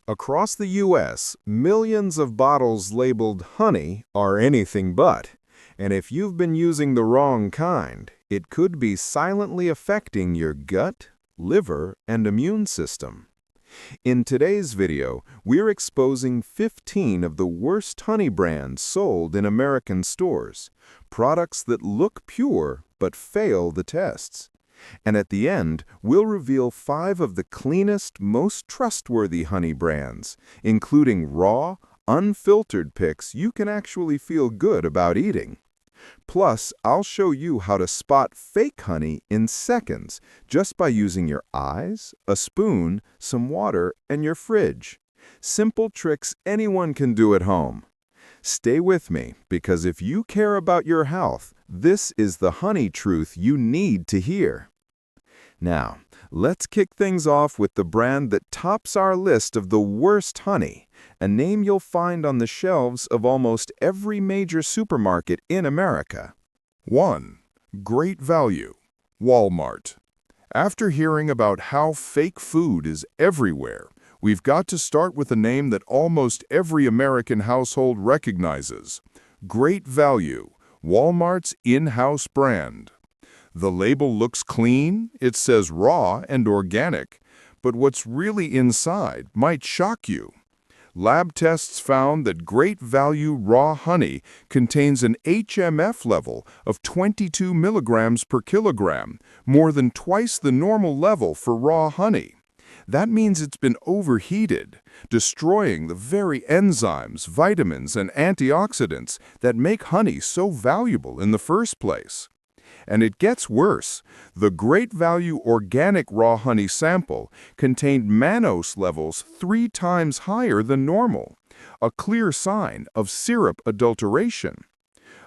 Across the U.S., millions of bottles labeled honey are anything but. And if you've been using the wrong kind, it could be silently affecting your gut, liver, and immune system. In today's video, we're exposing 15 of the worst honey brands sold in American stores, products that look pure but fail the tests. And at the end, we'll reveal 5 of the cleanest, most trustworthy honey brands, including raw, unfiltered picks you can actually feel good about eating. Plus, I'll show you how to spot fake honey in seconds just by using your eyes, a spoon, some water, and your fridge. Simple tricks anyone can do at home. Stay with me, because if you care about your health, this is the honey truth you need to hear. Now, let's kick things off with the brand that tops our list of the worst honey, a name you'll find on the shelves of almost every major supermarket in America. 1. Great Value, Walmart. After hearing about how fake food is everywhere, we've got to start with a name that almost every American household recognizes. Great Value, Walmart's in-house brand. The label looks clean, it says raw and organic, but what's really inside might shock you. Lab tests found that Great Value raw honey contains an HMF level of 22 milligrams per kilogram, more than twice the normal level for raw honey. That means it's been overheated, destroying the very enzymes, vitamins, and antioxidants that make honey so valuable in the first place. And it gets worse. The Great Value organic raw honey sample contained mannose levels 3 times higher than normal, a clear sign of syrup adulteration.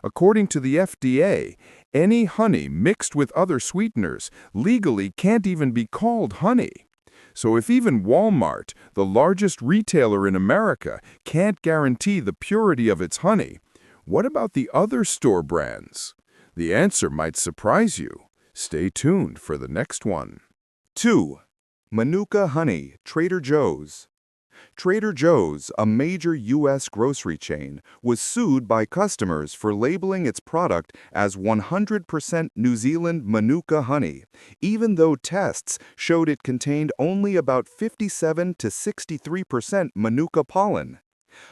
According to the FDA, any honey mixed with other sweeteners legally can't even be called honey. So if even Walmart, the largest retailer in America, can't guarantee the purity of its honey, what about the other store brands? The answer might surprise you. Stay tuned for the next one. 2. Manuka Honey, Trader Joe's. Trader Joe's, a major U.S. grocery chain, was sued by customers for labeling its product as 100% New Zealand Manuka honey, even though tests showed it contained only about 57 to 63% Manuka pollen.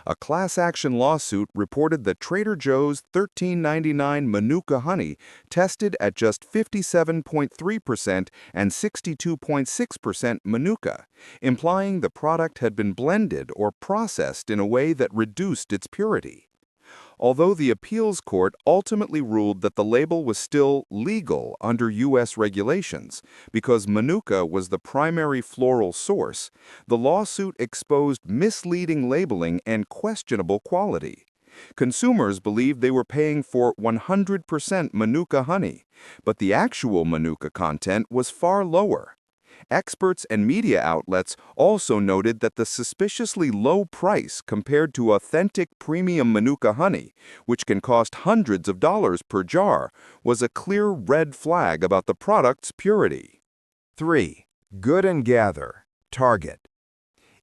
A class-action lawsuit reported that Trader Joe's $13.99 Manuka honey tested at just 57.3% and 62.6% Manuka, implying the product had been blended or processed in a way that reduced its purity. Although the appeals court ultimately ruled that the label was still legal under U.S. regulations because Manuka was the primary floral source, the lawsuit exposed misleading labeling and questionable quality. Consumers believed they were paying for 100% Manuka honey, but the actual Manuka content was far lower. Experts and media outlets also noted that the suspiciously low price compared to authentic premium Manuka honey, which can cost hundreds of dollars per jar, was a clear red flag about the product's purity. 3. Good & Gather, Target.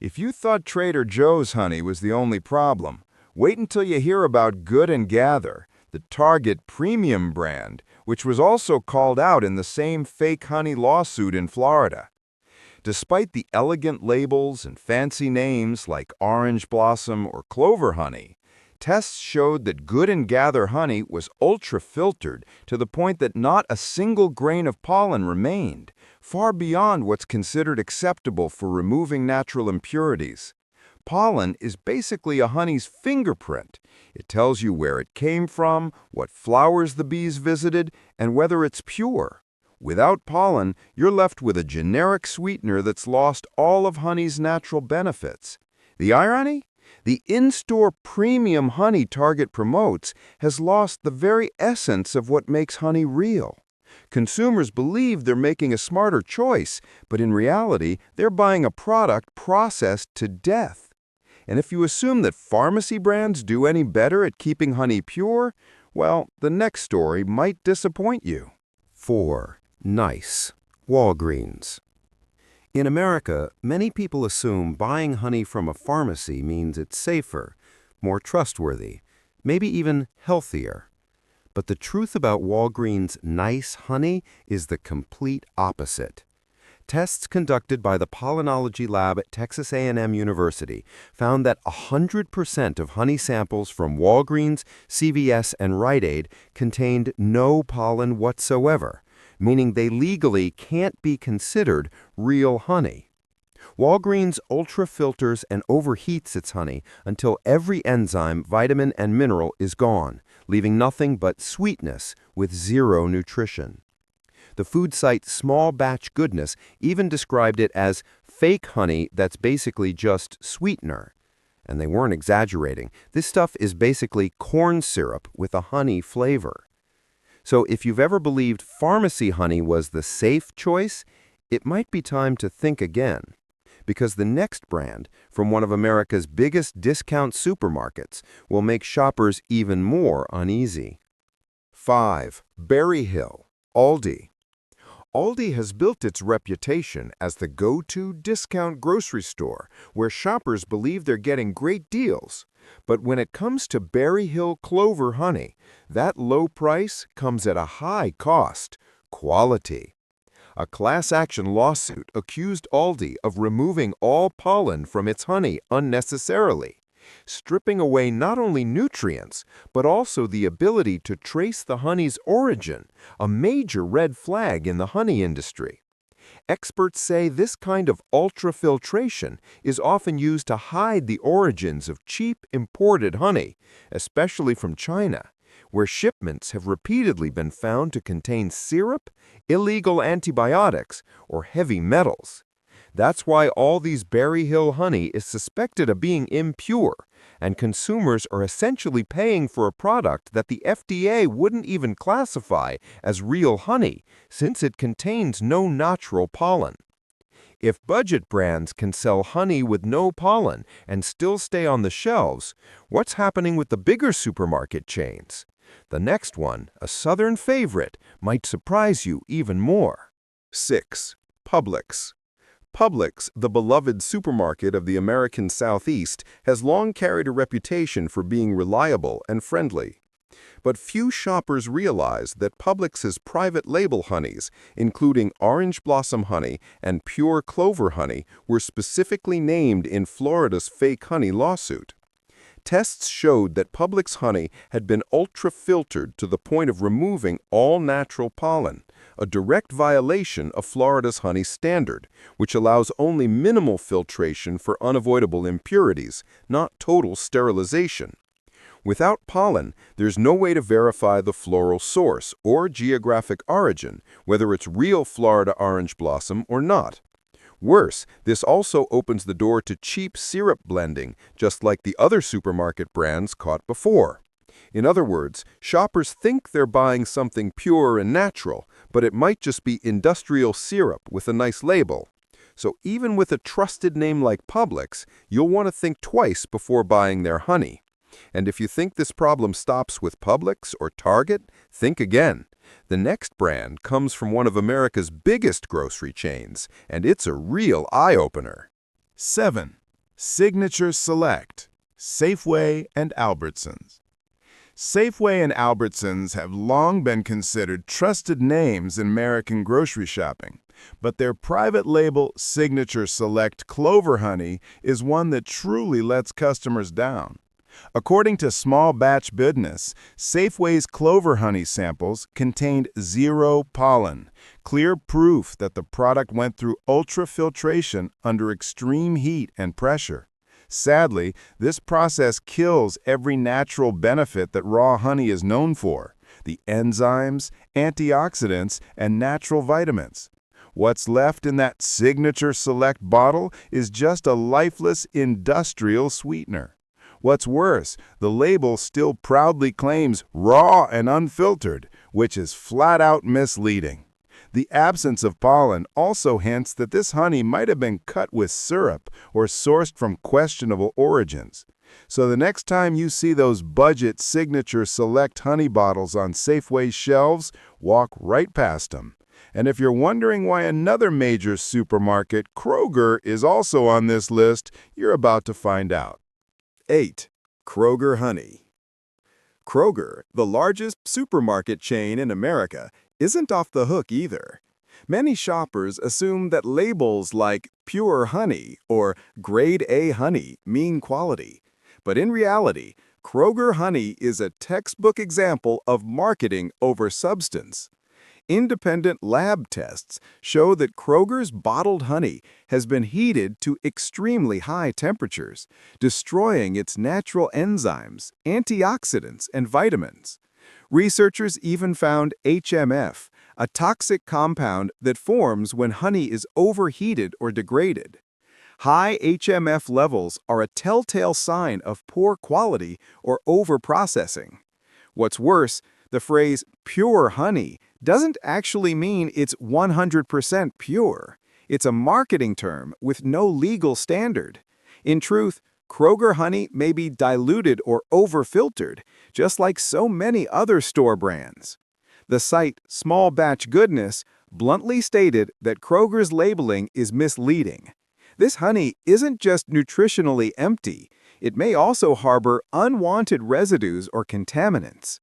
If you thought Trader Joe's honey was the only problem, wait until you hear about Good & Gather, the Target premium brand, which was also called out in the same fake honey lawsuit in Florida. Despite the elegant labels and fancy names like Orange Blossom or Clover Honey, tests showed that Good & Gather honey was ultra-filtered to the point that not a single grain of pollen remained, far beyond what's considered acceptable for removing natural impurities. Pollen is basically a honey's fingerprint. It tells you where it came from, what flowers the bees visited, and whether it's pure. Without pollen, you're left with a generic sweetener that's lost all of honey's natural benefits. The irony? The in-store premium honey Target promotes has lost the very essence of what makes honey real. Consumers believe they're making a smarter choice, but in reality, they're buying a product processed to death. And if you assume that pharmacy brands do any better at keeping honey pure, well, the next story might disappoint you. 4. Nice, Walgreens. In America, many people assume buying honey from a pharmacy means it's safer, more trustworthy, maybe even healthier. But the truth about Walgreens' nice honey is the complete opposite. Tests conducted by the Pollinology Lab at Texas A&M University found that 100% of honey samples from Walgreens, CVS, and Rite Aid contained no pollen whatsoever, meaning they legally can't be considered real honey. Walgreens ultra-filters and overheats its honey until every enzyme, vitamin, and mineral is gone, leaving nothing but sweetness with zero nutrition. The food site Small Batch Goodness even described it as fake honey that's basically just sweetener. And they weren't exaggerating. This stuff is basically corn syrup with a honey flavor. So if you've ever believed pharmacy honey was the safe choice, it might be time to think again. Because the next brand, from one of America's biggest discount supermarkets, will make shoppers even more uneasy. 5. Berry Hill, Aldi. Aldi has built its reputation as the go-to discount grocery store where shoppers believe they're getting great deals. But when it comes to Berry Hill Clover honey, that low price comes at a high cost: quality. A class action lawsuit accused Aldi of removing all pollen from its honey unnecessarily, stripping away not only nutrients, but also the ability to trace the honey's origin, a major red flag in the honey industry. Experts say this kind of ultrafiltration is often used to hide the origins of cheap imported honey, especially from China, where shipments have repeatedly been found to contain syrup, illegal antibiotics, or heavy metals. That's why all these Berry Hill honey is suspected of being impure, and consumers are essentially paying for a product that the FDA wouldn't even classify as real honey, since it contains no natural pollen. If budget brands can sell honey with no pollen and still stay on the shelves, what's happening with the bigger supermarket chains? The next one, a Southern favorite, might surprise you even more. 6. Publix. Publix, the beloved supermarket of the American Southeast, has long carried a reputation for being reliable and friendly. But few shoppers realize that Publix's private label honeys, including orange blossom honey and pure clover honey, were specifically named in Florida's fake honey lawsuit. Tests showed that Publix honey had been ultra-filtered to the point of removing all natural pollen, a direct violation of Florida's honey standard, which allows only minimal filtration for unavoidable impurities, not total sterilization. Without pollen, there's no way to verify the floral source or geographic origin, whether it's real Florida orange blossom or not. Worse, this also opens the door to cheap syrup blending, just like the other supermarket brands caught before. In other words, shoppers think they're buying something pure and natural, but it might just be industrial syrup with a nice label. So even with a trusted name like Publix, you'll want to think twice before buying their honey. And if you think this problem stops with Publix or Target, think again. The next brand comes from one of America's biggest grocery chains, and it's a real eye-opener. 7. Signature Select, Safeway and Albertsons. Safeway and Albertsons have long been considered trusted names in American grocery shopping, but their private label Signature Select Clover Honey is one that truly lets customers down. According to Small Batch Goodness, Safeway's clover honey samples contained zero pollen, clear proof that the product went through ultrafiltration under extreme heat and pressure. Sadly, this process kills every natural benefit that raw honey is known for: the enzymes, antioxidants, and natural vitamins. What's left in that Signature Select bottle is just a lifeless industrial sweetener. What's worse, the label still proudly claims raw and unfiltered, which is flat-out misleading. The absence of pollen also hints that this honey might have been cut with syrup or sourced from questionable origins. So the next time you see those budget Signature Select honey bottles on Safeway shelves, walk right past them. And if you're wondering why another major supermarket, Kroger, is also on this list, you're about to find out. 8. Kroger honey. Kroger, the largest supermarket chain in America, isn't off the hook either. Many shoppers assume that labels like pure honey or grade A honey mean quality. But in reality, Kroger honey is a textbook example of marketing over substance. Independent lab tests show that Kroger's bottled honey has been heated to extremely high temperatures, destroying its natural enzymes, antioxidants, and vitamins. Researchers even found HMF, a toxic compound that forms when honey is overheated or degraded. High HMF levels are a telltale sign of poor quality or overprocessing. What's worse, the phrase pure honey doesn't actually mean it's 100% pure. It's a marketing term with no legal standard. In truth, Kroger honey may be diluted or overfiltered, just like so many other store brands. The site Small Batch Goodness bluntly stated that Kroger's labeling is misleading. This honey isn't just nutritionally empty, it may also harbor unwanted residues or contaminants.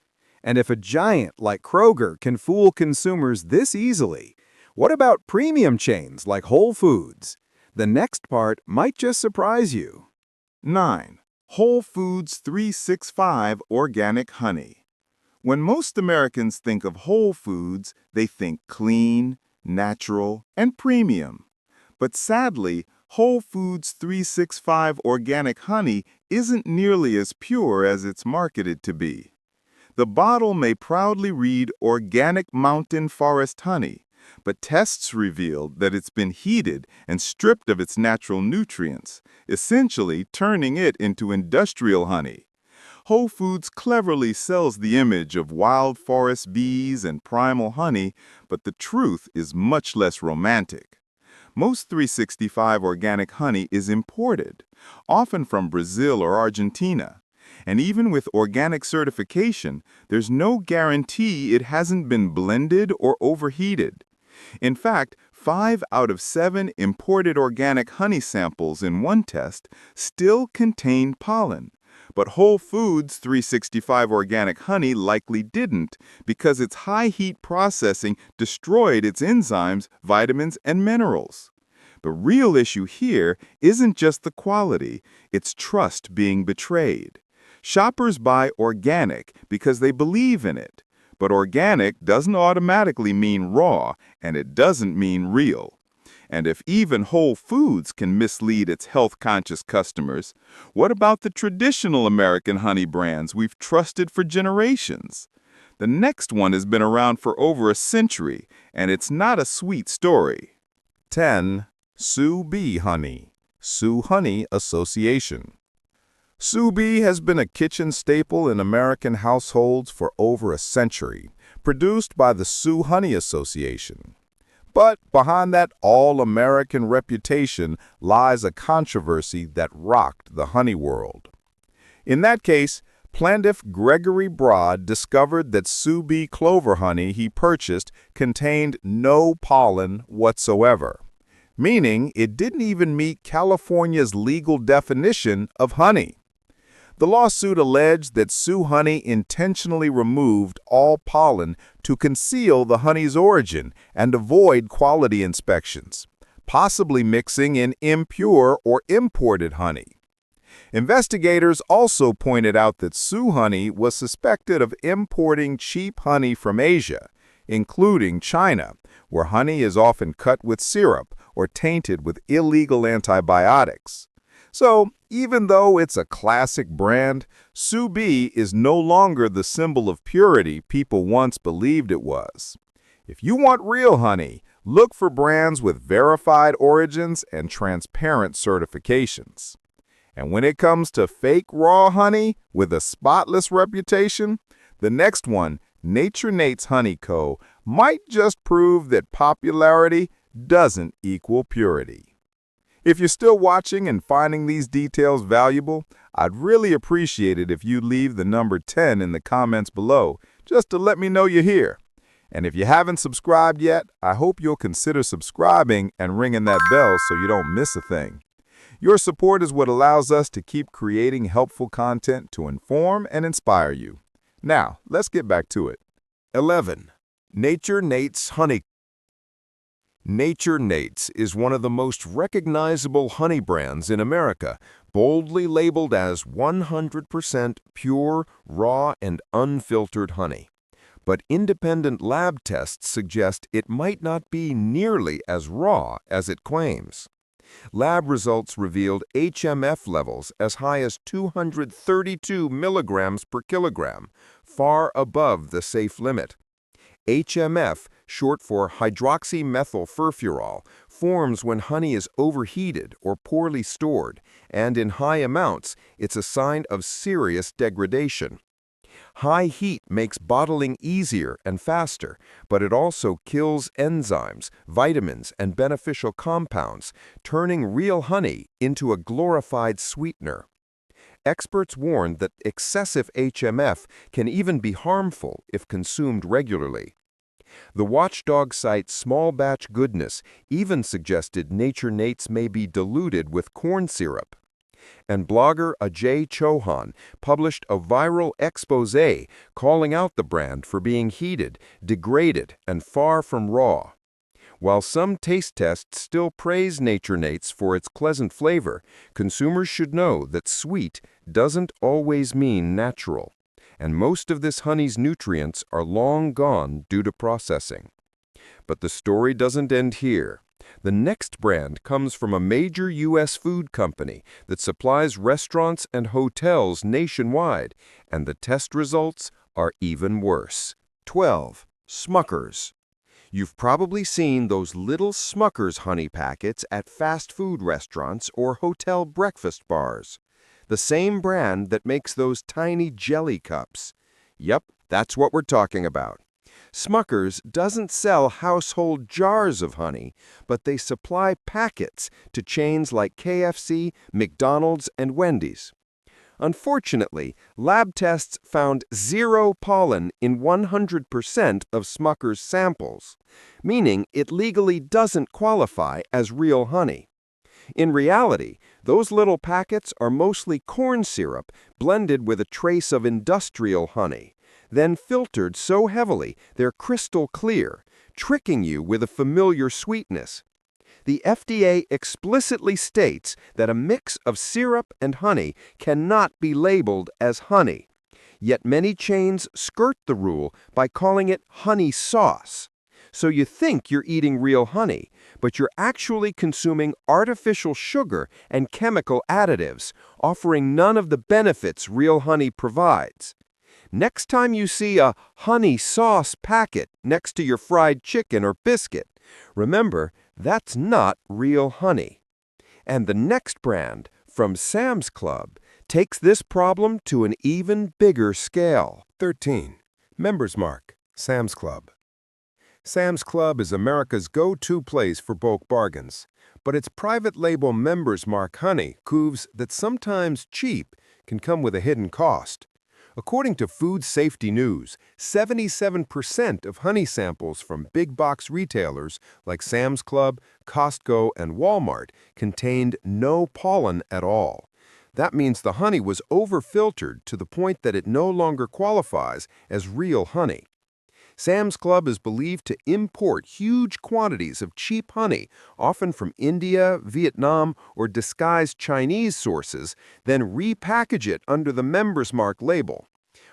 And if a giant like Kroger can fool consumers this easily, what about premium chains like Whole Foods? The next part might just surprise you. 9. Whole Foods 365 Organic Honey. When most Americans think of Whole Foods, they think clean, natural, and premium. But sadly, Whole Foods 365 Organic Honey isn't nearly as pure as it's marketed to be. The bottle may proudly read Organic Mountain Forest Honey, but tests revealed that it's been heated and stripped of its natural nutrients, essentially turning it into industrial honey. Whole Foods cleverly sells the image of wild forest bees and primal honey, but the truth is much less romantic. Most 365 organic honey is imported, often from Brazil or Argentina. And even with organic certification, there's no guarantee it hasn't been blended or overheated. In fact, 5 out of 7 imported organic honey samples in one test still contained pollen. But Whole Foods 365 organic honey likely didn't, because its high heat processing destroyed its enzymes, vitamins, and minerals. The real issue here isn't just the quality, it's trust being betrayed. Shoppers buy organic because they believe in it. But organic doesn't automatically mean raw, and it doesn't mean real. And if even Whole Foods can mislead its health-conscious customers, what about the traditional American honey brands we've trusted for generations? The next one has been around for over a century, and it's not a sweet story. 10. Sue Bee Honey, Sue Honey Association. Sue Bee has been a kitchen staple in American households for over a century, produced by the Sue Honey Association. But behind that all-American reputation lies a controversy that rocked the honey world. In that case, plaintiff Gregory Broad discovered that Sue Bee clover honey he purchased contained no pollen whatsoever, meaning it didn't even meet California's legal definition of honey. The lawsuit alleged that Sue Honey intentionally removed all pollen to conceal the honey's origin and avoid quality inspections, possibly mixing in impure or imported honey. Investigators also pointed out that Sue Honey was suspected of importing cheap honey from Asia, including China, where honey is often cut with syrup or tainted with illegal antibiotics. So, even though it's a classic brand, Sue Bee is no longer the symbol of purity people once believed it was. If you want real honey, look for brands with verified origins and transparent certifications. And when it comes to fake raw honey with a spotless reputation, the next one, Nature Nate's Honey Co., might just prove that popularity doesn't equal purity. If you're still watching and finding these details valuable, I'd really appreciate it if you'd leave the number 10 in the comments below, just to let me know you're here. And if you haven't subscribed yet, I hope you'll consider subscribing and ringing that bell so you don't miss a thing. Your support is what allows us to keep creating helpful content to inform and inspire you. Now, let's get back to it. 11. Nature Nate's Honey. Nature Nate's is one of the most recognizable honey brands in America, boldly labeled as 100% pure, raw, and unfiltered honey. But independent lab tests suggest it might not be nearly as raw as it claims. Lab results revealed HMF levels as high as 232 milligrams per kilogram, far above the safe limit. HMF, short for hydroxymethylfurfural, forms when honey is overheated or poorly stored, and in high amounts, it's a sign of serious degradation. High heat makes bottling easier and faster, but it also kills enzymes, vitamins, and beneficial compounds, turning real honey into a glorified sweetener. Experts warn that excessive HMF can even be harmful if consumed regularly. The watchdog site Small Batch Goodness even suggested Nature Nate's may be diluted with corn syrup. And blogger Ajay Chauhan published a viral exposé calling out the brand for being heated, degraded, and far from raw. While some taste tests still praise Nature Nate's for its pleasant flavor, consumers should know that sweet doesn't always mean natural, and most of this honey's nutrients are long gone due to processing. But the story doesn't end here. The next brand comes from a major U.S. food company that supplies restaurants and hotels nationwide, and the test results are even worse. 12. Smucker's. You've probably seen those little Smucker's honey packets at fast food restaurants or hotel breakfast bars. The same brand that makes those tiny jelly cups. Yep, that's what we're talking about. Smucker's doesn't sell household jars of honey, but they supply packets to chains like KFC, McDonald's, and Wendy's. Unfortunately, lab tests found 0 pollen in 100% of Smucker's samples, meaning it legally doesn't qualify as real honey. In reality, those little packets are mostly corn syrup blended with a trace of industrial honey, then filtered so heavily they're crystal clear, tricking you with a familiar sweetness. The FDA explicitly states that a mix of syrup and honey cannot be labeled as honey, yet many chains skirt the rule by calling it honey sauce. So you think you're eating real honey, but you're actually consuming artificial sugar and chemical additives, offering none of the benefits real honey provides. Next time you see a honey sauce packet next to your fried chicken or biscuit, remember, that's not real honey. And the next brand, from Sam's Club, takes this problem to an even bigger scale. 13. Members Mark, Sam's Club. Sam's Club is America's go-to place for bulk bargains, but its private label Members Mark honey proves that sometimes cheap can come with a hidden cost. According to Food Safety News, 77% of honey samples from big box retailers like Sam's Club, Costco, and Walmart contained no pollen at all. That means the honey was over-filtered to the point that it no longer qualifies as real honey. Sam's Club is believed to import huge quantities of cheap honey, often from India, Vietnam, or disguised Chinese sources, then repackage it under the Members Mark label.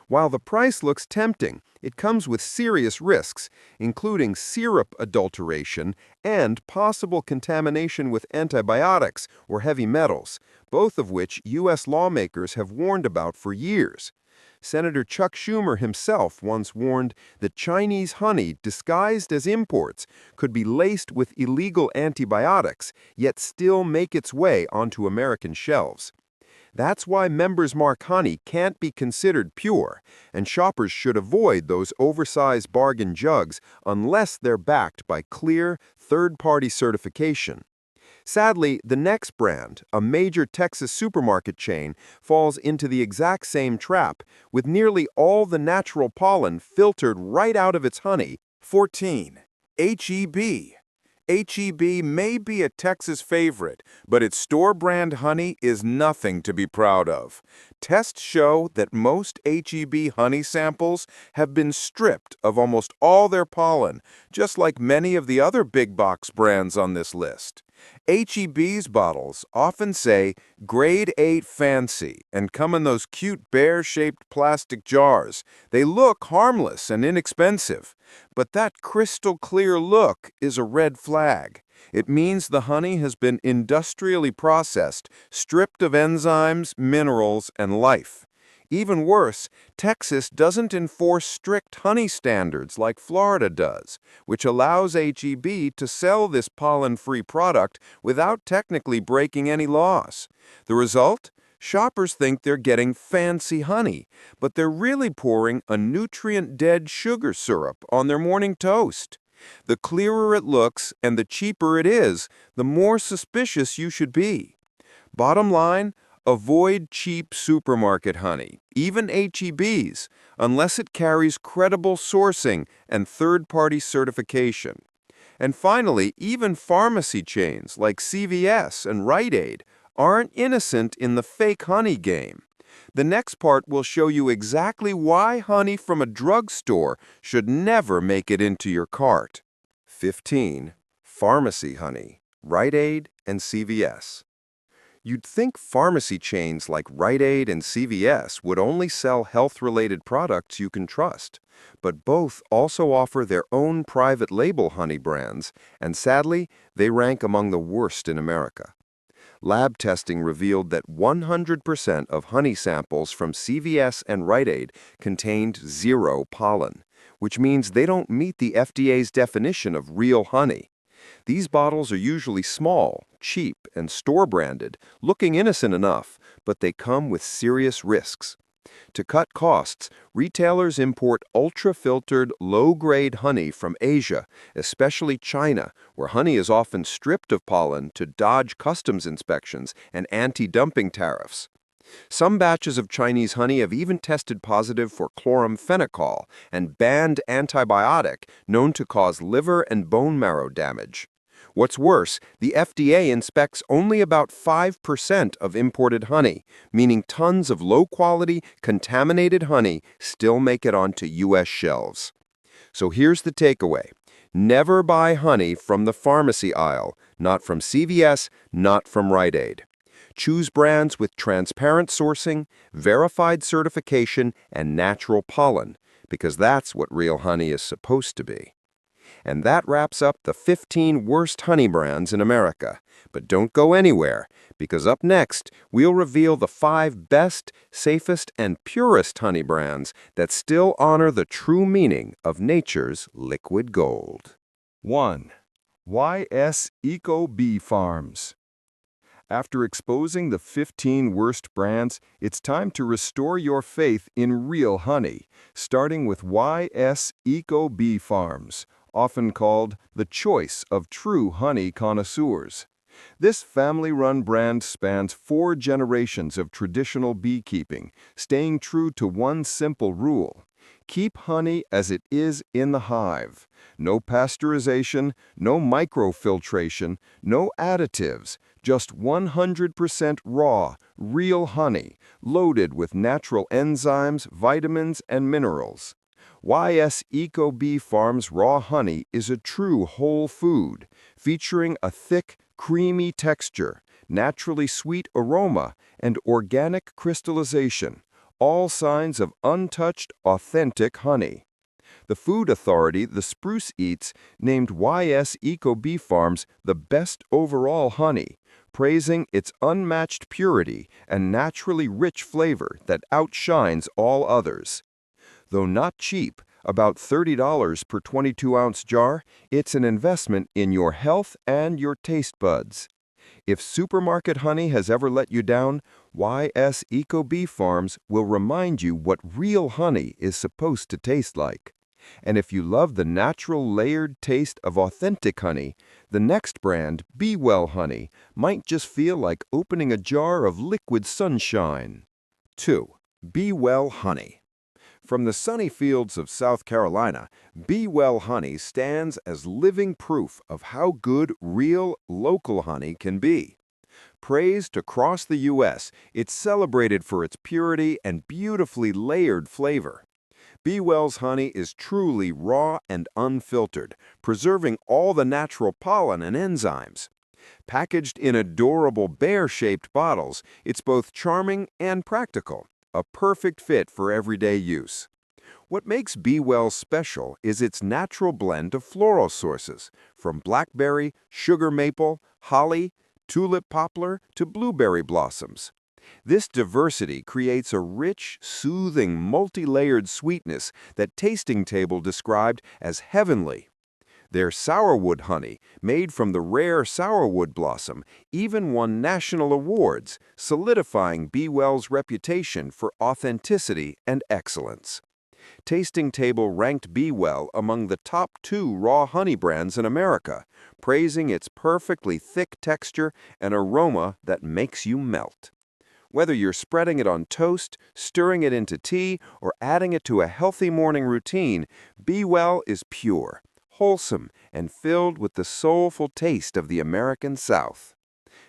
While the price looks tempting, it comes with serious risks, including syrup adulteration and possible contamination with antibiotics or heavy metals, both of which U.S. lawmakers have warned about for years. Senator Chuck Schumer himself once warned that Chinese honey disguised as imports could be laced with illegal antibiotics, yet still make its way onto American shelves. That's why Members Mark honey can't be considered pure, and shoppers should avoid those oversized bargain jugs unless they're backed by clear, third-party certification. Sadly, the next brand, a major Texas supermarket chain, falls into the exact same trap, with nearly all the natural pollen filtered right out of its honey 14. HEB. HEB may be a Texas favorite, but its store-brand honey is nothing to be proud of. Tests show that most HEB honey samples have been stripped of almost all their pollen, just like many of the other big-box brands on this list. HEB's bottles often say Grade 8 Fancy and come in those cute bear-shaped plastic jars. They look harmless and inexpensive, but that crystal clear look is a red flag. It means the honey has been industrially processed, stripped of enzymes, minerals, and life. Even worse, Texas doesn't enforce strict honey standards like Florida does, which allows HEB to sell this pollen-free product without technically breaking any laws. The result? Shoppers think they're getting fancy honey, but they're really pouring a nutrient-dead sugar syrup on their morning toast. The clearer it looks and the cheaper it is, the more suspicious you should be. Bottom line, avoid cheap supermarket honey, even HEB's, unless it carries credible sourcing and third-party certification. And finally, even pharmacy chains like CVS and Rite Aid aren't innocent in the fake honey game. The next part will show you exactly why honey from a drugstore should never make it into your cart. 15. Pharmacy honey, Rite Aid and CVS. You'd think pharmacy chains like Rite Aid and CVS would only sell health-related products you can trust, but both also offer their own private label honey brands, and sadly, they rank among the worst in America. Lab testing revealed that 100% of honey samples from CVS and Rite Aid contained zero pollen, which means they don't meet the FDA's definition of real honey. These bottles are usually small, cheap, and store-branded, looking innocent enough, but they come with serious risks. To cut costs, retailers import ultra-filtered, low-grade honey from Asia, especially China, where honey is often stripped of pollen to dodge customs inspections and anti-dumping tariffs. Some batches of Chinese honey have even tested positive for chloramphenicol, and banned antibiotic known to cause liver and bone marrow damage. What's worse, the FDA inspects only about 5% of imported honey, meaning tons of low-quality, contaminated honey still make it onto U.S. shelves. So here's the takeaway. Never buy honey from the pharmacy aisle, not from CVS, not from Rite Aid. Choose brands with transparent sourcing, verified certification, and natural pollen, because that's what real honey is supposed to be. And that wraps up the 15 worst honey brands in America. But don't go anywhere, because up next, we'll reveal the 5 best, safest, and purest honey brands that still honor the true meaning of nature's liquid gold. 1. YS Eco Bee Farms. After exposing the 15 worst brands, it's time to restore your faith in real honey, starting with YS Eco Bee Farms, often called the choice of true honey connoisseurs. This family-run brand spans 4 generations of traditional beekeeping, staying true to one simple rule: keep honey as it is in the hive. No pasteurization, no microfiltration, no additives, just 100% raw, real honey, loaded with natural enzymes, vitamins, and minerals. YS Eco Bee Farms raw honey is a true whole food, featuring a thick, creamy texture, naturally sweet aroma, and organic crystallization, all signs of untouched, authentic honey. The food authority, the Spruce Eats, named YS Eco Bee Farms the best overall honey, praising its unmatched purity and naturally rich flavor that outshines all others. Though not cheap, about $30 per 22-ounce jar, it's an investment in your health and your taste buds. If supermarket honey has ever let you down, YS Eco Bee Farms will remind you what real honey is supposed to taste like. And if you love the natural layered taste of authentic honey, the next brand, Be Well Honey, might just feel like opening a jar of liquid sunshine. 2. Be Well Honey. From the sunny fields of South Carolina, Be Well honey stands as living proof of how good real, local honey can be. Praised across the U.S., it's celebrated for its purity and beautifully layered flavor. Be Well's honey is truly raw and unfiltered, preserving all the natural pollen and enzymes. Packaged in adorable bear-shaped bottles, it's both charming and practical, a perfect fit for everyday use. What makes Be Well special is its natural blend of floral sources, from blackberry, sugar maple, holly, tulip poplar to blueberry blossoms. This diversity creates a rich, soothing, multi-layered sweetness that Tasting Table described as heavenly. Their sourwood honey, made from the rare sourwood blossom, even won national awards, solidifying Be Well's reputation for authenticity and excellence. Tasting Table ranked Be Well among the top 2 raw honey brands in America, praising its perfectly thick texture and aroma that makes you melt. Whether you're spreading it on toast, stirring it into tea, or adding it to a healthy morning routine, Be Well is pure, wholesome, and filled with the soulful taste of the American South.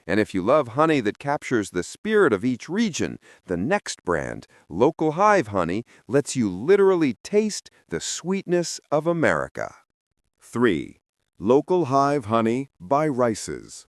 And if you love honey that captures the spirit of each region, the next brand, Local Hive Honey, lets you literally taste the sweetness of America. 3. Local Hive Honey by Rice's.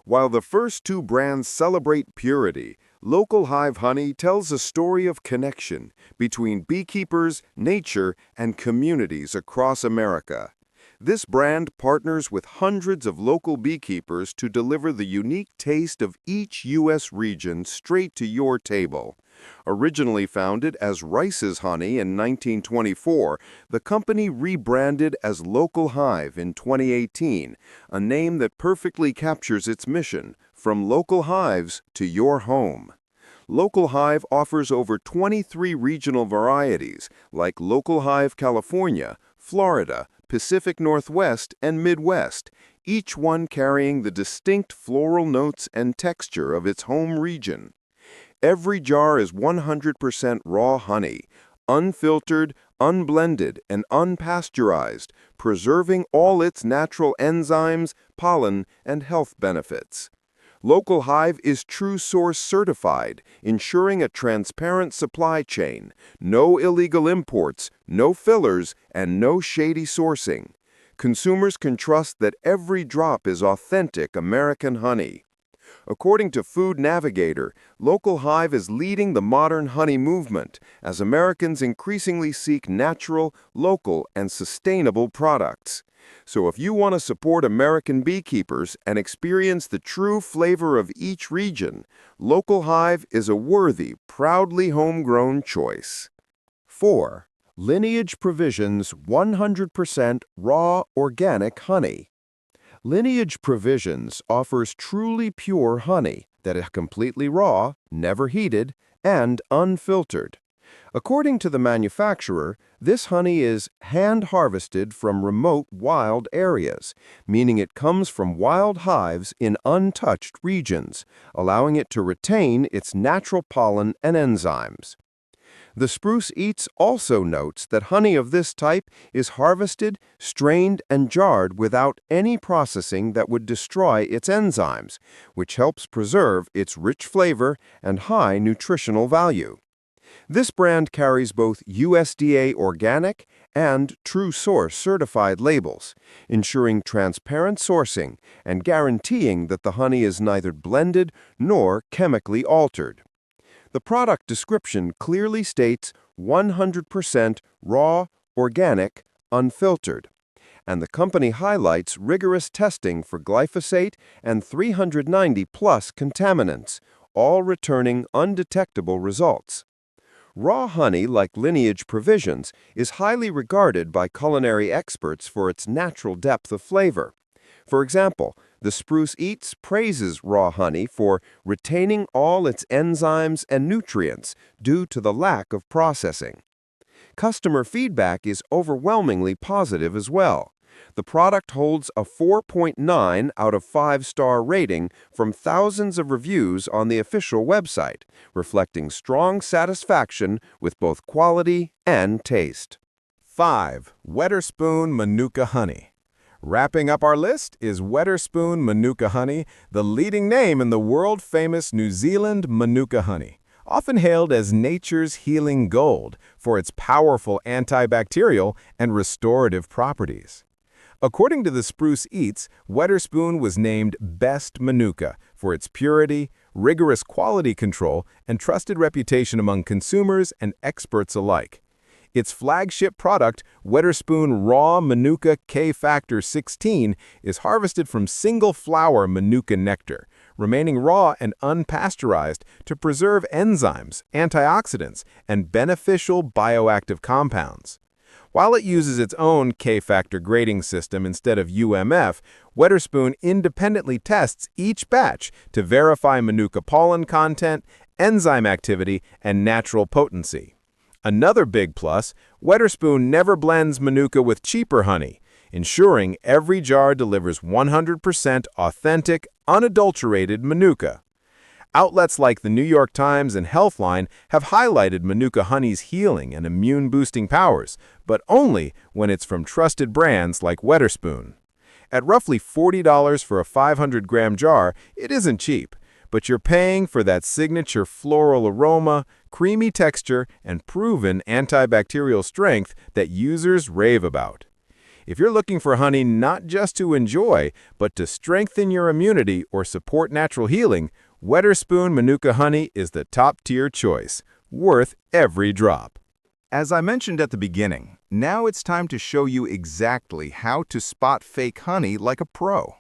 While the first 2 brands celebrate purity, Local Hive Honey tells a story of connection between beekeepers, nature, and communities across America. This brand partners with hundreds of local beekeepers to deliver the unique taste of each U.S. region straight to your table. Originally founded as Rice's Honey in 1924, the company rebranded as Local Hive in 2018, a name that perfectly captures its mission, from local hives to your home. Local Hive offers over 23 regional varieties, like Local Hive California, Florida, Pacific Northwest, and Midwest, each one carrying the distinct floral notes and texture of its home region. Every jar is 100% raw honey, unfiltered, unblended, and unpasteurized, preserving all its natural enzymes, pollen, and health benefits. Local Hive is True Source certified, ensuring a transparent supply chain, no illegal imports, no fillers, and no shady sourcing. Consumers can trust that every drop is authentic American honey. According to Food Navigator, Local Hive is leading the modern honey movement as Americans increasingly seek natural, local, and sustainable products. So if you want to support American beekeepers and experience the true flavor of each region, Local Hive is a worthy, proudly homegrown choice. 4. Lineage Provisions 100% Raw Organic Honey. Lineage Provisions offers truly pure honey that is completely raw, never heated, and unfiltered. According to the manufacturer, this honey is hand-harvested from remote wild areas, meaning it comes from wild hives in untouched regions, allowing it to retain its natural pollen and enzymes. The Spruce Eats also notes that honey of this type is harvested, strained, and jarred without any processing that would destroy its enzymes, which helps preserve its rich flavor and high nutritional value. This brand carries both USDA Organic and True Source certified labels, ensuring transparent sourcing and guaranteeing that the honey is neither blended nor chemically altered. The product description clearly states 100% raw, organic, unfiltered, and the company highlights rigorous testing for glyphosate and 390-plus contaminants, all returning undetectable results. Raw honey, like Lineage Provisions, is highly regarded by culinary experts for its natural depth of flavor. For example, the Spruce Eats praises raw honey for retaining all its enzymes and nutrients due to the lack of processing. Customer feedback is overwhelmingly positive as well. The product holds a 4.9 out of 5-star rating from thousands of reviews on the official website, reflecting strong satisfaction with both quality and taste. 5. Wedderspoon Manuka Honey. Wrapping up our list is Wedderspoon Manuka Honey, the leading name in the world-famous New Zealand Manuka honey, often hailed as nature's healing gold for its powerful antibacterial and restorative properties. According to the Spruce Eats, Wedderspoon was named Best Manuka for its purity, rigorous quality control, and trusted reputation among consumers and experts alike. Its flagship product, Wedderspoon Raw Manuka K-Factor 16, is harvested from single-flower Manuka nectar, remaining raw and unpasteurized to preserve enzymes, antioxidants, and beneficial bioactive compounds. While it uses its own K-factor grading system instead of UMF, Wedderspoon independently tests each batch to verify Manuka pollen content, enzyme activity, and natural potency. Another big plus, Wedderspoon never blends Manuka with cheaper honey, ensuring every jar delivers 100% authentic, unadulterated Manuka. Outlets like the New York Times and Healthline have highlighted Manuka honey's healing and immune-boosting powers, but only when it's from trusted brands like Wedderspoon. At roughly $40 for a 500-gram jar, it isn't cheap, but you're paying for that signature floral aroma, creamy texture, and proven antibacterial strength that users rave about. If you're looking for honey not just to enjoy, but to strengthen your immunity or support natural healing, Wedderspoon Manuka Honey is the top-tier choice, worth every drop. As I mentioned at the beginning, now it's time to show you exactly how to spot fake honey like a pro.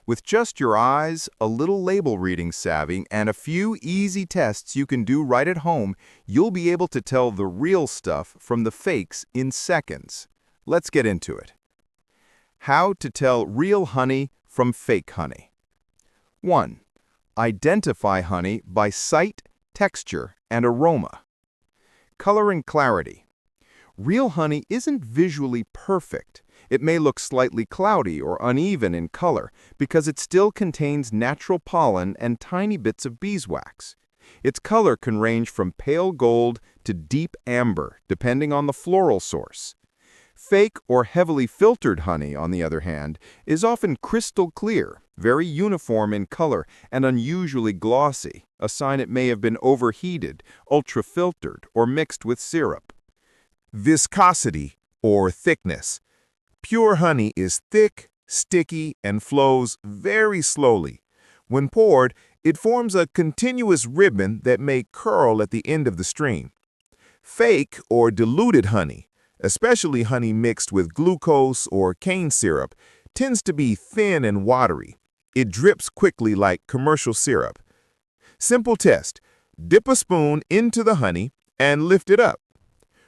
With just your eyes, a little label reading savvy, and a few easy tests you can do right at home, you'll be able to tell the real stuff from the fakes in seconds. Let's get into it. How to tell real honey from fake honey. 1. Identify honey by sight, texture, and aroma. Color and clarity. Real honey isn't visually perfect. It may look slightly cloudy or uneven in color because it still contains natural pollen and tiny bits of beeswax. Its color can range from pale gold to deep amber, depending on the floral source. Fake or heavily filtered honey, on the other hand, is often crystal clear, very uniform in color, and unusually glossy, a sign it may have been overheated, ultra-filtered, or mixed with syrup. Viscosity, or thickness. Pure honey is thick, sticky, and flows very slowly. When poured, it forms a continuous ribbon that may curl at the end of the stream. Fake or diluted honey, especially honey mixed with glucose or cane syrup, tends to be thin and watery. It drips quickly like commercial syrup. Simple test. Dip a spoon into the honey and lift it up.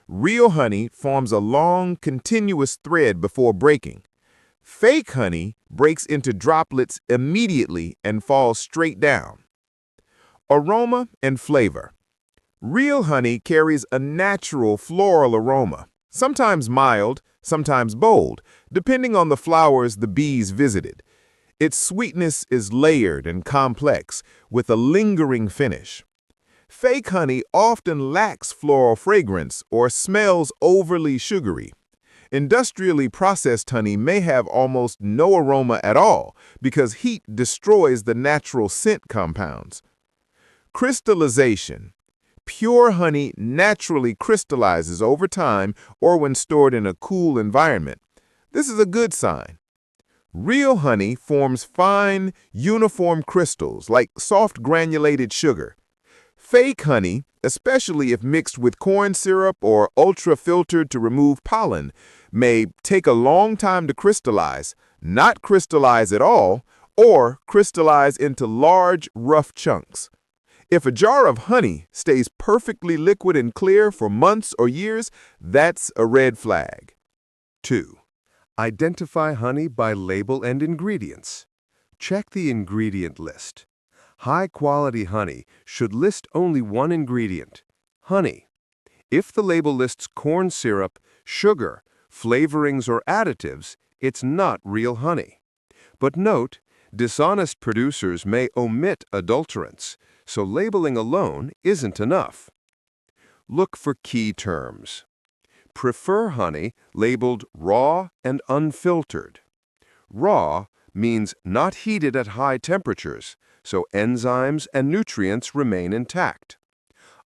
Real honey forms a long, continuous thread before breaking. Fake honey breaks into droplets immediately and falls straight down. Aroma and flavor. Real honey carries a natural floral aroma, sometimes mild, sometimes bold, depending on the flowers the bees visited. Its sweetness is layered and complex, with a lingering finish. Fake honey often lacks floral fragrance or smells overly sugary. Industrially processed honey may have almost no aroma at all because heat destroys the natural scent compounds. Crystallization. Pure honey naturally crystallizes over time or when stored in a cool environment. This is a good sign. Real honey forms fine, uniform crystals like soft granulated sugar. Fake honey, especially if mixed with corn syrup or ultra-filtered to remove pollen, may take a long time to crystallize, not crystallize at all, or crystallize into large, rough chunks. If a jar of honey stays perfectly liquid and clear for months or years, that's a red flag. 2. Identify honey by label and ingredients. Check the ingredient list. High-quality honey should list only one ingredient, honey. If the label lists corn syrup, sugar, flavorings, or additives, it's not real honey. But note, dishonest producers may omit adulterants, so labeling alone isn't enough. Look for key terms. Prefer honey labeled raw and unfiltered. Raw means not heated at high temperatures, so enzymes and nutrients remain intact.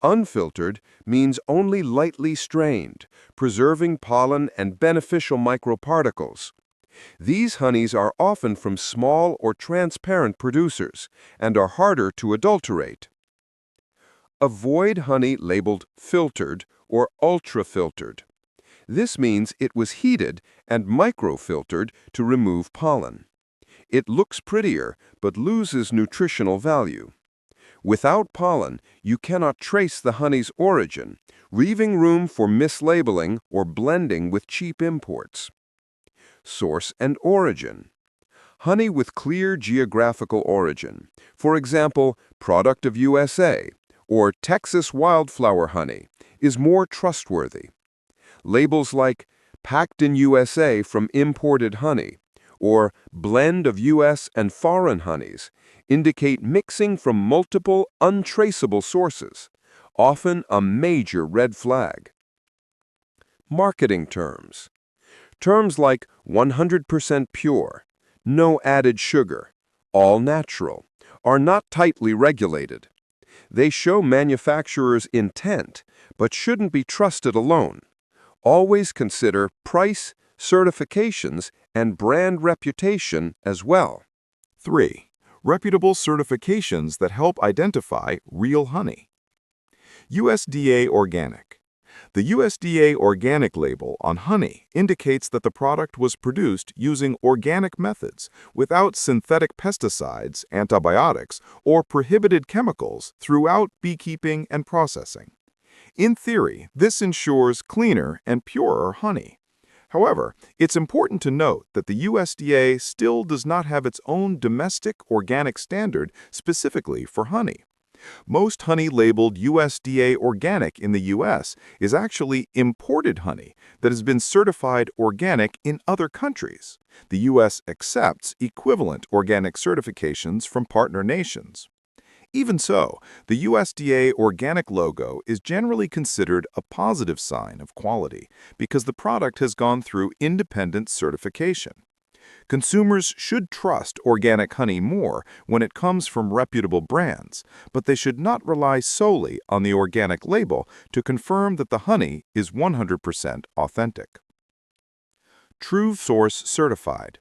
Unfiltered means only lightly strained, preserving pollen and beneficial microparticles. These honeys are often from small or transparent producers and are harder to adulterate. Avoid honey labeled filtered or ultra-filtered. This means it was heated and microfiltered to remove pollen. It looks prettier but loses nutritional value. Without pollen, you cannot trace the honey's origin, leaving room for mislabeling or blending with cheap imports. Source and origin. Honey with clear geographical origin, for example, product of USA, or Texas wildflower honey, is more trustworthy. Labels like packed in USA from imported honey or blend of U.S. and foreign honeys indicate mixing from multiple untraceable sources, often a major red flag. Marketing terms. Terms like 100% pure, no added sugar, all natural, are not tightly regulated. They show manufacturers' intent, but shouldn't be trusted alone. Always consider price, certifications, and brand reputation as well. 3. Reputable certifications that help identify real honey. USDA Organic. The USDA Organic label on honey indicates that the product was produced using organic methods without synthetic pesticides, antibiotics, or prohibited chemicals throughout beekeeping and processing. In theory, this ensures cleaner and purer honey. However, it's important to note that the USDA still does not have its own domestic organic standard specifically for honey. Most honey labeled USDA Organic in the U.S. is actually imported honey that has been certified organic in other countries. The U.S. accepts equivalent organic certifications from partner nations. Even so, the USDA Organic logo is generally considered a positive sign of quality because the product has gone through independent certification. Consumers should trust organic honey more when it comes from reputable brands, but they should not rely solely on the organic label to confirm that the honey is 100% authentic. True Source Certified.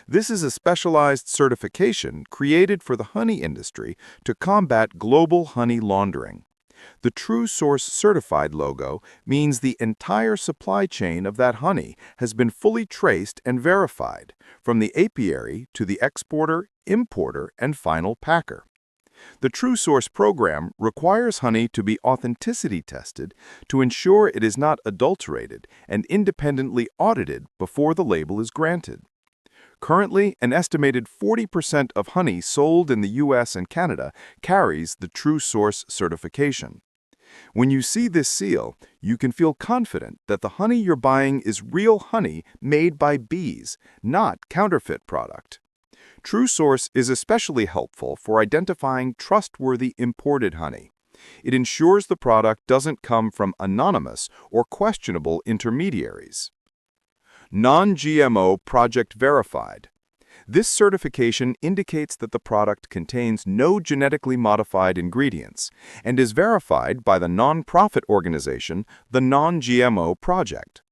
This is a specialized certification created for the honey industry to combat global honey laundering. The True Source Certified logo means the entire supply chain of that honey has been fully traced and verified, from the apiary to the exporter, importer, and final packer. The True Source program requires honey to be authenticity tested to ensure it is not adulterated and independently audited before the label is granted. Currently, an estimated 40% of honey sold in the U.S. and Canada carries the True Source certification. When you see this seal, you can feel confident that the honey you're buying is real honey made by bees, not counterfeit product. True Source is especially helpful for identifying trustworthy imported honey. It ensures the product doesn't come from anonymous or questionable intermediaries. Non-GMO Project Verified. This certification indicates that the product contains no genetically modified ingredients and is verified by the nonprofit organization, the Non-GMO Project.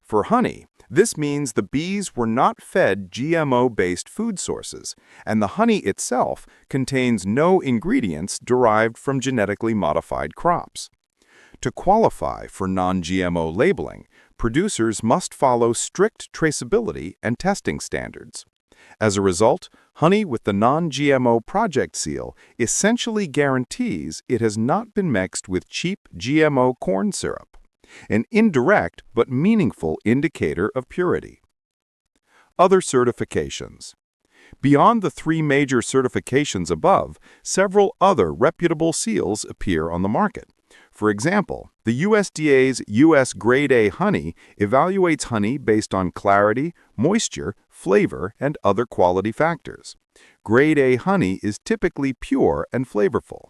For honey, this means the bees were not fed GMO-based food sources, and the honey itself contains no ingredients derived from genetically modified crops. To qualify for non-GMO labeling, producers must follow strict traceability and testing standards. As a result, honey with the Non-GMO Project seal essentially guarantees it has not been mixed with cheap GMO corn syrup, an indirect but meaningful indicator of purity. Other certifications. Beyond the 3 major certifications above, several other reputable seals appear on the market, For example, the USDA's US Grade A honey evaluates honey based on clarity, moisture, flavor, and other quality factors. Grade A honey is typically pure and flavorful.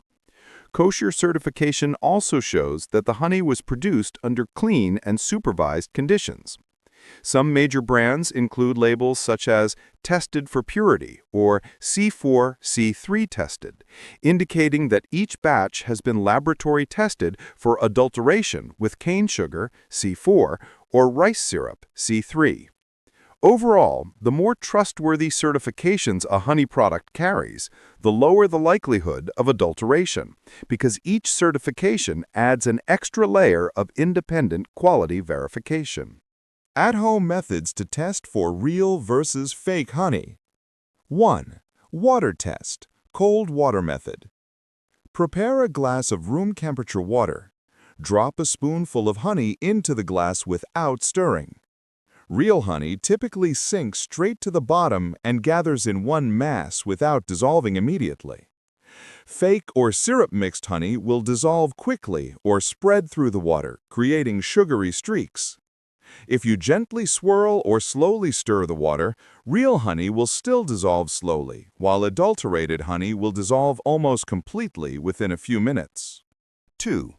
Kosher certification also shows that the honey was produced under clean and supervised conditions. Some major brands include labels such as tested for purity or C4, C3 tested, indicating that each batch has been laboratory tested for adulteration with cane sugar, C4, or rice syrup, C3. Overall, the more trustworthy certifications a honey product carries, the lower the likelihood of adulteration, because each certification adds an extra layer of independent quality verification. At-home methods to test for real versus fake honey. 1. Water test, cold water method. Prepare a glass of room temperature water. Drop a spoonful of honey into the glass without stirring. Real honey typically sinks straight to the bottom and gathers in one mass without dissolving immediately. Fake or syrup-mixed honey will dissolve quickly or spread through the water, creating sugary streaks. If you gently swirl or slowly stir the water, real honey will still dissolve slowly, while adulterated honey will dissolve almost completely within a few minutes. 2.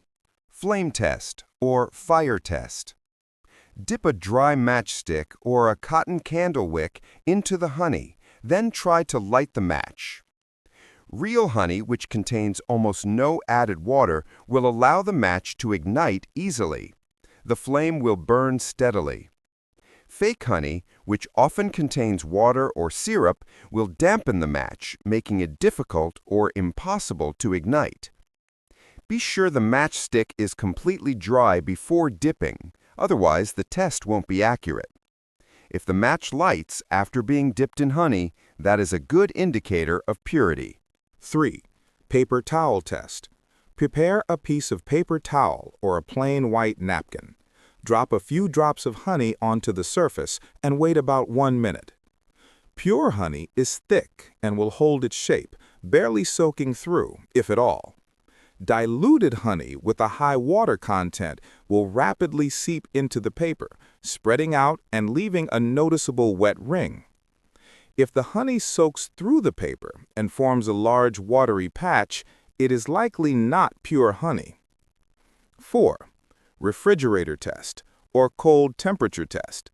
Flame test or fire test. Dip a dry matchstick or a cotton candle wick into the honey, then try to light the match. Real honey, which contains almost no added water, will allow the match to ignite easily. The flame will burn steadily. Fake honey, which often contains water or syrup, will dampen the match, making it difficult or impossible to ignite. Be sure the matchstick is completely dry before dipping, otherwise the test won't be accurate. If the match lights after being dipped in honey, that is a good indicator of purity. 3. Paper towel test. Prepare a piece of paper towel or a plain white napkin. Drop a few drops of honey onto the surface and wait about 1 minute. Pure honey is thick and will hold its shape, barely soaking through, if at all. Diluted honey with a high water content will rapidly seep into the paper, spreading out and leaving a noticeable wet ring. If the honey soaks through the paper and forms a large watery patch, it is likely not pure honey. 4. Refrigerator test or cold temperature test.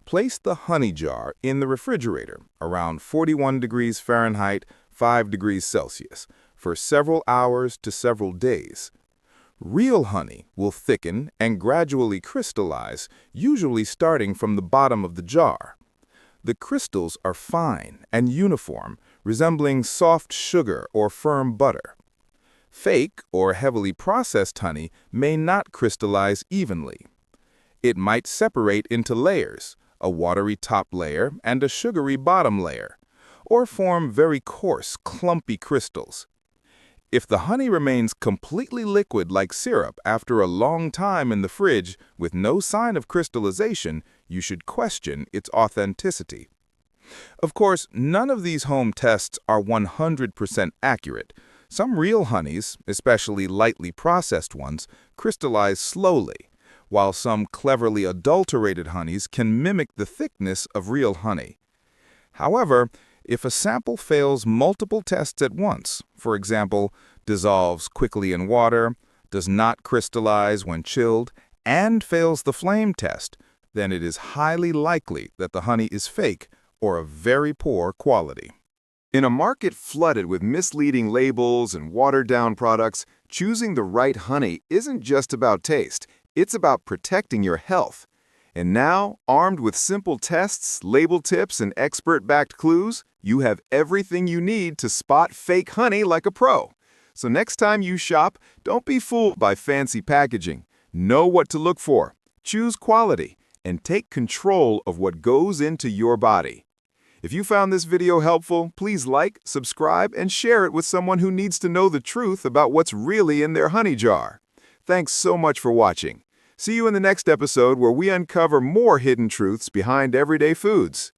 Place the honey jar in the refrigerator around 41 degrees Fahrenheit, 5 degrees Celsius, for several hours to several days. Real honey will thicken and gradually crystallize, usually starting from the bottom of the jar. The crystals are fine and uniform, resembling soft sugar or firm butter. Fake or heavily processed honey may not crystallize evenly. It might separate into layers, a watery top layer and a sugary bottom layer, or form very coarse, clumpy crystals. If the honey remains completely liquid like syrup after a long time in the fridge with no sign of crystallization, you should question its authenticity. Of course, none of these home tests are 100% accurate. Some real honeys, especially lightly processed ones, crystallize slowly, while some cleverly adulterated honeys can mimic the thickness of real honey. However, if a sample fails multiple tests at once, for example, dissolves quickly in water, does not crystallize when chilled, and fails the flame test, then it is highly likely that the honey is fake or of very poor quality. In a market flooded with misleading labels and watered-down products, choosing the right honey isn't just about taste, it's about protecting your health. And now, armed with simple tests, label tips, and expert-backed clues, you have everything you need to spot fake honey like a pro. So next time you shop, don't be fooled by fancy packaging. Know what to look for, choose quality, and take control of what goes into your body. If you found this video helpful, please like, subscribe, and share it with someone who needs to know the truth about what's really in their honey jar. Thanks so much for watching. See you in the next episode where we uncover more hidden truths behind everyday foods.